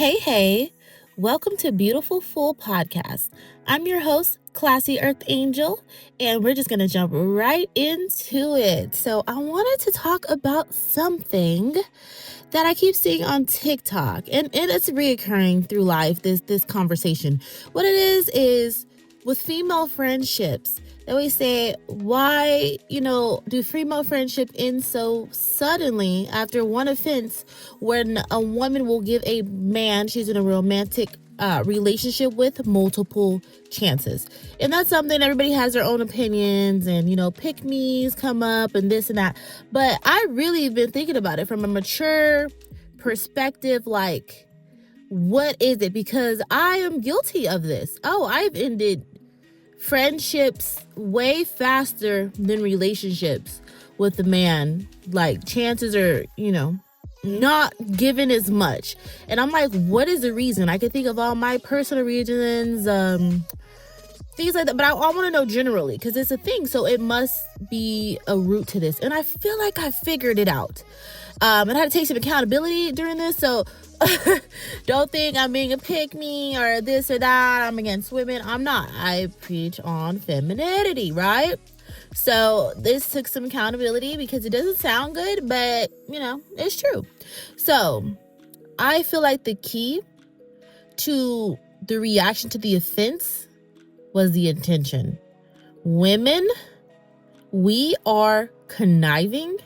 Hey, welcome to Beautiful Full Podcast. I'm your host, Classy Earth Angel, and we're just going to jump right into it. So, I wanted to talk about something that I keep seeing on TikTok, and it's reoccurring through life, this conversation. What it is with female friendships. They always say, why, do female friendship end so suddenly after one offense when a woman will give a man she's in a romantic relationship with multiple chances? And that's something everybody has their own opinions and, pick-me's come up and this and that. But I really have been thinking about it from a mature perspective, like, what is it? Because I am guilty of this. I've ended friendships way faster than relationships with the man. Like, chances are, not given as much. And I'm like, what is the reason? I can think of all my personal reasons, things like that. But I want to know generally, because it's a thing. So it must be a root to this. And I feel like I figured it out. And I had to take some accountability during this. So don't think I'm being a pick-me or this or that. I'm against women. I'm not. I preach on femininity, right? So this took some accountability because it doesn't sound good, but, it's true. So I feel like the key to the reaction to the offense was the intention. Women, we are conniving.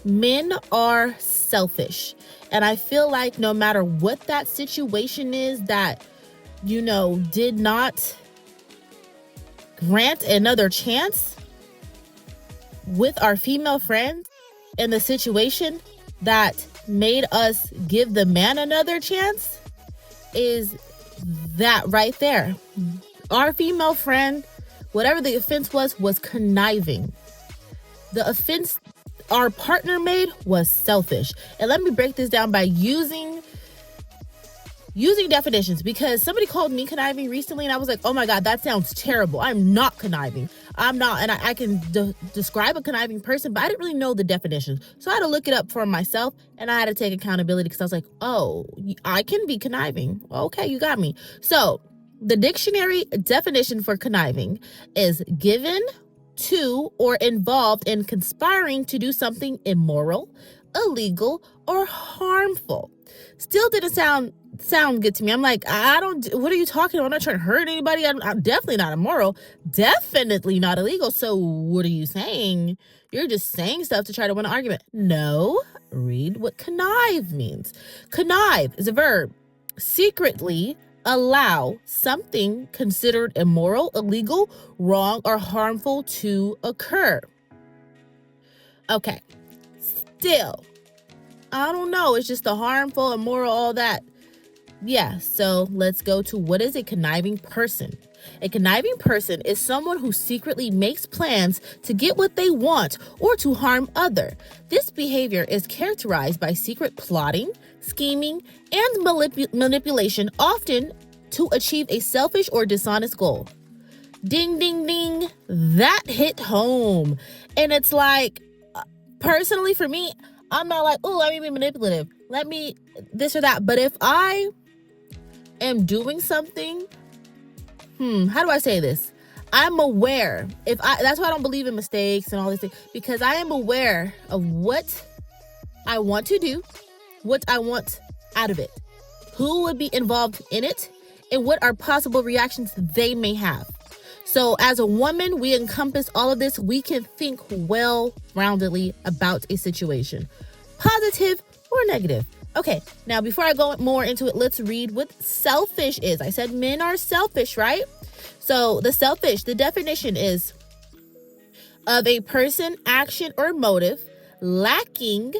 Men are selfish. And I feel like no matter what that situation is that, did not grant another chance with our female friends, and the situation that made us give the man another chance is that right there. Our female friend, whatever the offense was conniving. The offense our partner made was selfish. And let me break this down by using definitions, because somebody called me conniving recently and I was like, oh my God, that sounds terrible. I'm not conniving. I'm not. And I can describe a conniving person, but I didn't really know the definitions. So I had to look it up for myself, and I had to take accountability because I was like, oh, I can be conniving. Okay, you got me. So the dictionary definition for conniving is given to or involved in conspiring to do something immoral, illegal, or harmful. Still didn't sound good to me. I'm like, what are you talking about? I'm not trying to hurt anybody. I'm definitely not immoral, definitely not illegal. So what are you saying? You're just saying stuff to try to win an argument. No, read what connive means. Connive is a verb. Secretly allow something considered immoral, illegal, wrong, or harmful to occur. Okay. Still, I don't know. It's just the harmful, immoral, all that. Yeah, so let's go to, what is a conniving person? A conniving person is someone who secretly makes plans to get what they want or to harm other. This behavior is characterized by secret plotting, scheming, and manipulation, often to achieve a selfish or dishonest goal. Ding, ding, ding. That hit home. And it's like, personally for me, I'm not like, oh, let me be manipulative. Let me this or that. But if I am doing something, how do I say this? I'm aware. That's why I don't believe in mistakes and all these things, because I am aware of what I want to do, what I want out of it, who would be involved in it, and what are possible reactions they may have. So as a woman, we encompass all of this. We can think well-roundedly about a situation, positive or negative. Okay, now before I go more into it, let's read what selfish is. I said men are selfish, right? So the definition is of a person, action, or motive lacking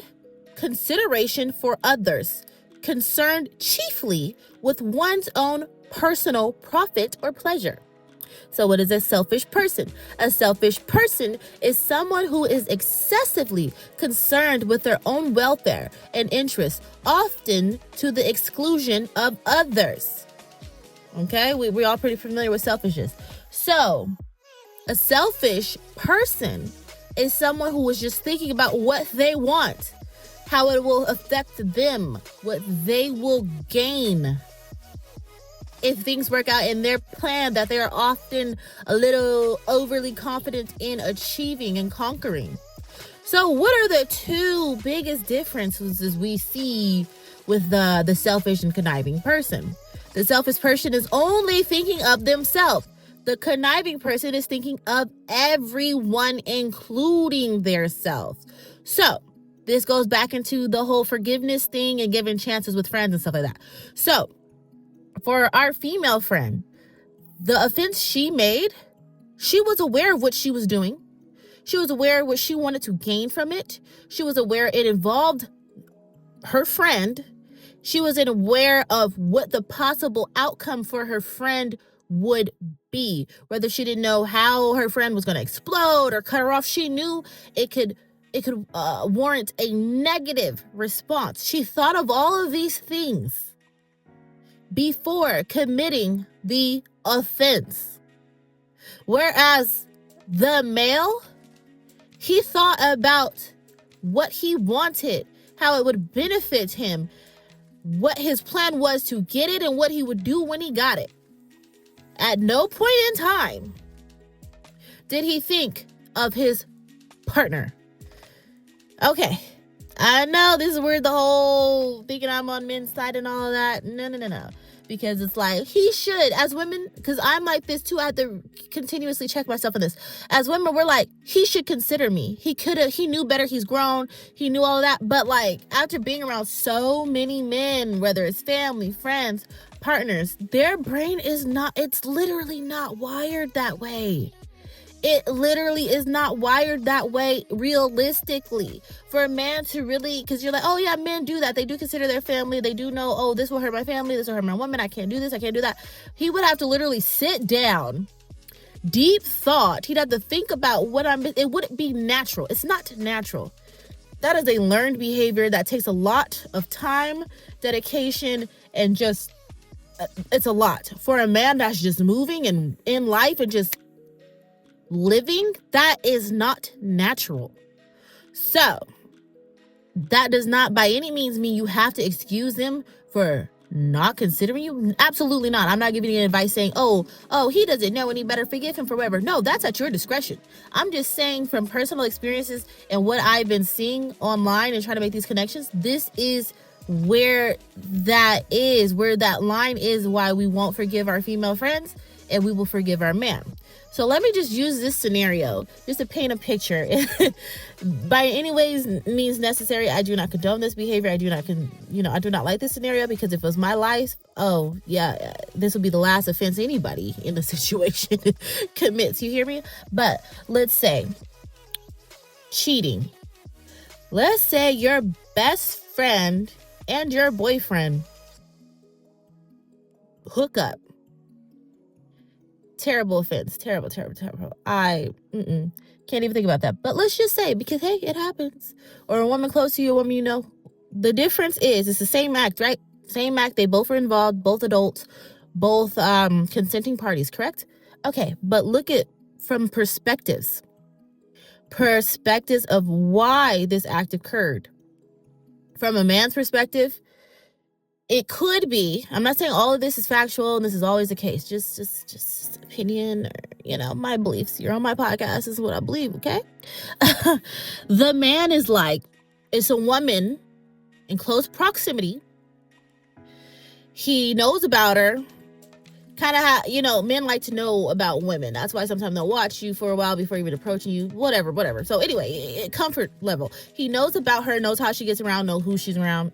consideration for others, concerned chiefly with one's own personal profit or pleasure. So what is a selfish person? A selfish person is someone who is excessively concerned with their own welfare and interests, often to the exclusion of others. Okay, we're all pretty familiar with selfishness. So a selfish person is someone who is just thinking about what they want, how it will affect them, what they will gain if things work out in their plan that they are often a little overly confident in achieving and conquering. So what are the two biggest differences we see with the selfish and conniving person? The selfish person is only thinking of themselves. The conniving person is thinking of everyone, including their self. So this goes back into the whole forgiveness thing and giving chances with friends and stuff like that. So for our female friend, the offense she made, she was aware of what she was doing. She was aware of what she wanted to gain from it. She was aware it involved her friend. She was aware of what the possible outcome for her friend would be. Whether she didn't know how her friend was going to explode or cut her off, she knew it could warrant a negative response. She thought of all of these things before committing the offense. Whereas the male, he thought about what he wanted, how it would benefit him, what his plan was to get it, and what he would do when he got it. At no point in time did he think of his partner. Okay, I know this is weird, the whole thinking I'm on men's side and all of that. No. Because it's like, he should, as women, because I'm like this too, I have to continuously check myself on this. As women, we're like, he should consider me. He knew better, he's grown, he knew all of that. But like, after being around so many men, whether it's family, friends, partners, their brain it's literally not wired that way. It literally is not wired that way realistically. For a man to really, because you're like, oh yeah, men do that. They do consider their family. They do know, oh, this will hurt my family. This will hurt my woman. I can't do this. I can't do that. He would have to literally sit down, deep thought. He'd have to think about it wouldn't be natural. It's not natural. That is a learned behavior that takes a lot of time, dedication, and just, it's a lot. For a man that's just moving and in life and just living, that is not natural. So that does not by any means mean you have to excuse them for not considering you. Absolutely not. I'm not giving you advice saying, oh, he doesn't know any better, forgive him for whatever. No, that's at your discretion. I'm just saying from personal experiences and what I've been seeing online and trying to make these connections, this is where that line is, why we won't forgive our female friends and we will forgive our man. So let me just use this scenario just to paint a picture. By any ways means necessary, I do not condone this behavior. I do not like this scenario, because if it was my life, oh yeah, this would be the last offense anybody in the situation commits. You hear me? But let's say cheating. Let's say your best friend and your boyfriend hook up. Terrible offense. Terrible. I can't even think about that. But let's just say, because hey, it happens. Or a woman close to you, a woman you know. The difference is, it's the same act, right? Same act. They both were involved, both adults, both consenting parties, correct? Okay, but look at from perspectives of why this act occurred. From a man's perspective, it could be, I'm not saying all of this is factual and this is always the case, just opinion or, my beliefs. You're on my podcast, this is what I believe, okay? The man is like, it's a woman in close proximity. He knows about her. Kind of men like to know about women. That's why sometimes they'll watch you for a while before even approaching you, whatever. So anyway, comfort level. He knows about her, knows how she gets around, knows who she's around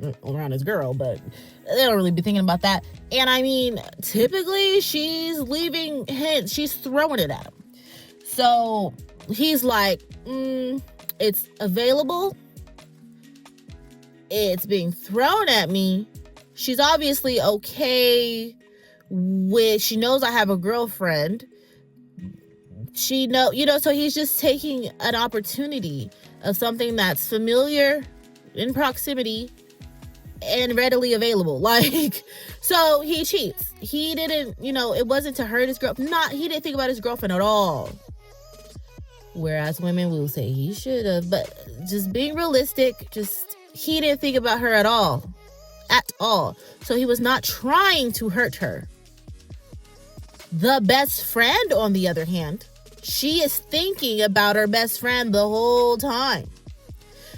his girl, but they don't really be thinking about that. And I mean, typically she's leaving hints. She's throwing it at him. So he's like, it's available. It's being thrown at me. She's obviously okay with, she knows I have a girlfriend. She so he's just taking an opportunity of something that's familiar, in proximity, and readily available. So he cheats. He didn't, it wasn't to hurt his girlfriend. He didn't think about his girlfriend at all. Whereas women will say he should have, but just being realistic, he didn't think about her at all. At all. So he was not trying to hurt her. The best friend, on the other hand, she is thinking about her best friend the whole time.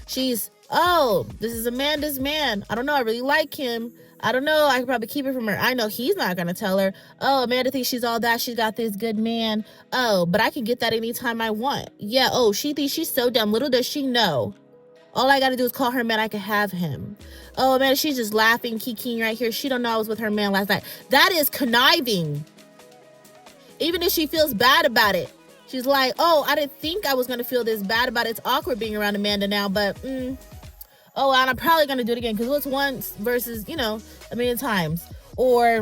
She's, oh, this is Amanda's man. I don't know. I really like him. I don't know. I could probably keep it from her. I know he's not going to tell her. Oh, Amanda thinks she's all that. She's got this good man. Oh, but I can get that anytime I want. Yeah. Oh, she thinks she's so dumb. Little does she know. All I got to do is call her man. I can have him. Oh, man, she's just laughing, kikiing right here. She don't know I was with her man last night. That is conniving. Even if she feels bad about it. She's like, oh, I didn't think I was going to feel this bad about it. It's awkward being around Amanda now, but, oh, and I'm probably going to do it again because what's once versus, a million times. Or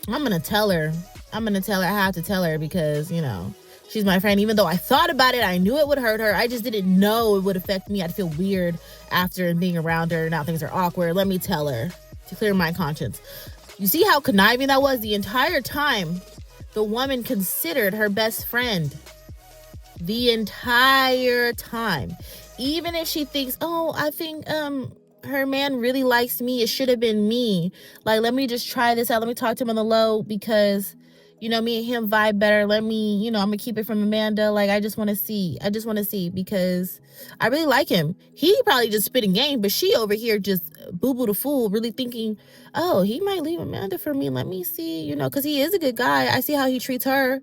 I'm going to tell her. I have to tell her because, she's my friend. Even though I thought about it, I knew it would hurt her. I just didn't know it would affect me. I'd feel weird after and being around her. Now things are awkward. Let me tell her to clear my conscience. You see how conniving that was? The entire time, the woman considered her best friend. The entire time. Even if she thinks, oh, I think her man really likes me. It should have been me. Like, let me just try this out. Let me talk to him on the low because, me and him vibe better. Let me, I'm going to keep it from Amanda. Like, I just want to see because I really like him. He probably just spitting game, but she over here just boo-boo the fool, really thinking, oh, he might leave Amanda for me. Let me see, because he is a good guy. I see how he treats her.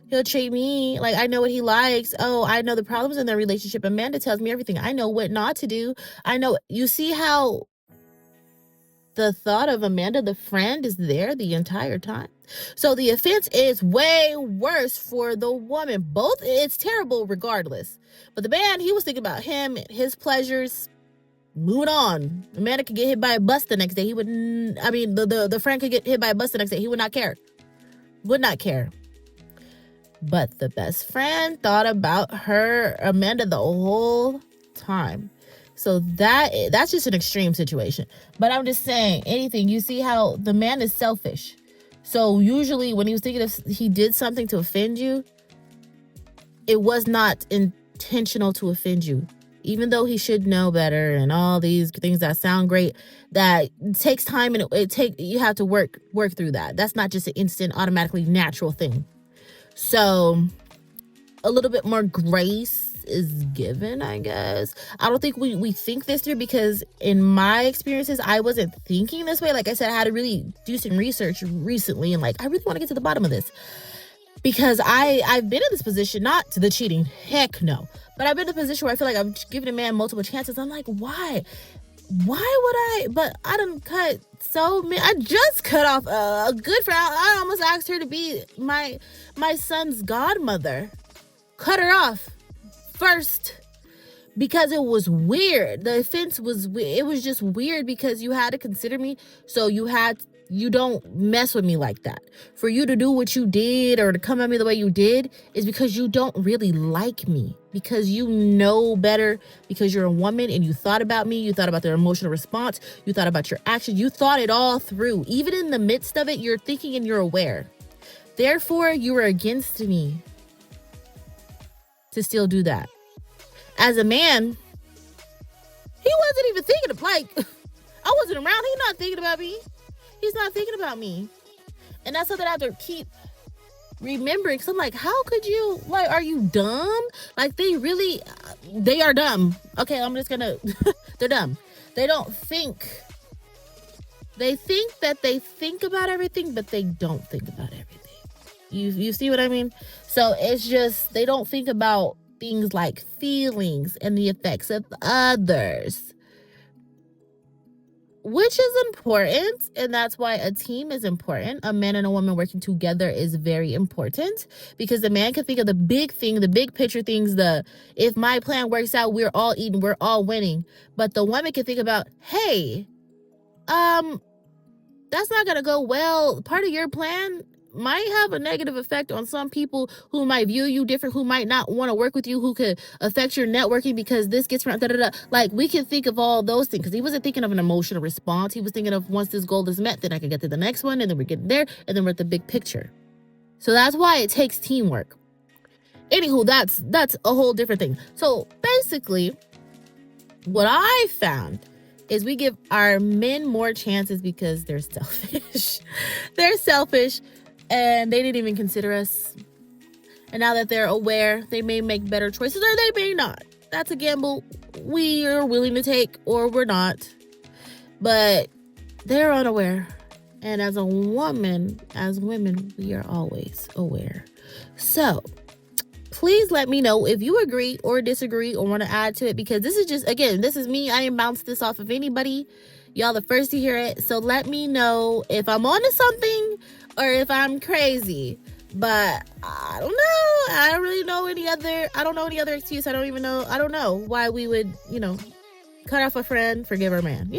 He'll treat me like I know what he likes. Oh, I know the problems in their relationship. Amanda tells me everything. I know what not to do. I know. You see how the thought of Amanda, the friend, is there the entire time. So the offense is way worse for the woman. Both, it's terrible regardless. But the man, he was thinking about him, his pleasures. Moving on. Amanda could get hit by a bus the next day. He wouldn't. I mean, the friend could get hit by a bus the next day. He would not care. Would not care. But the best friend thought about her, Amanda, the whole time. So that's just an extreme situation. But I'm just saying, anything, you see how the man is selfish. So usually when he was thinking if he did something to offend you, it was not intentional to offend you. Even though he should know better and all these things that sound great, that takes time and you have to work through that. That's not just an instant, automatically natural thing. So a little bit more grace is given, I guess. I don't think we think this through because in my experiences, I wasn't thinking this way. Like I said, I had to really do some research recently and I really want to get to the bottom of this because I've been in this position, not to the cheating, heck no. But I've been in a position where I feel like I'm giving a man multiple chances. I'm like, why? Why would I? But I done cut so many. I just cut off a good friend. I almost asked her to be my son's godmother. Cut her off first because it was weird. The offense was weird. It was just weird because you had to consider me. So you don't mess with me like that. For you to do what you did or to come at me the way you did is because you don't really like me. Because you know better, because you're a woman and you thought about me, you thought about their emotional response, you thought about your actions, you thought it all through. Even in the midst of it, you're thinking and you're aware. Therefore, you were against me to still do that. As a man, he wasn't even thinking of, I wasn't around. He's not thinking about me. He's not thinking about me. And that's something I have to keep remembering. So I'm like, how could you, are you dumb? They are dumb. Okay, I'm just gonna, they're dumb. They don't think. They think that they think about everything, but they don't think about everything. You see what I mean? So it's just, they don't think about things like feelings and the effects of others. Which is important, and that's why a team is important. A man and a woman working together is very important because the man can think of the big thing, the big picture things, if my plan works out, we're all eating, we're all winning. But the woman can think about, hey, that's not going to go well. Part of your plan might have a negative effect on some people who might view you different, who might not want to work with you, who could affect your networking because this gets around, we can think of all those things because he wasn't thinking of an emotional response. He was thinking of once this goal is met, then I can get to the next one, and then we're getting there, and then we're at the big picture. So that's why it takes teamwork. Anywho, that's a whole different thing. So basically, what I found is we give our men more chances because they're selfish. They're selfish and they didn't even consider us. And now that they're aware, they may make better choices or they may not. That's a gamble we are willing to take or we're not. But they're unaware. And as a woman, as women, we are always aware. So please let me know if you agree or disagree or want to add to it, because this is just, again, this is me. I didn't bounce this off of anybody. Y'all the first to hear it. So let me know if I'm onto something or if I'm crazy. But I don't know. I don't really know any other, I don't know any other excuse. I don't know why we would, cut off a friend, forgive our man,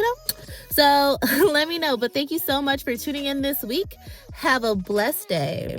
So let me know. But thank you so much for tuning in this week. Have a blessed day.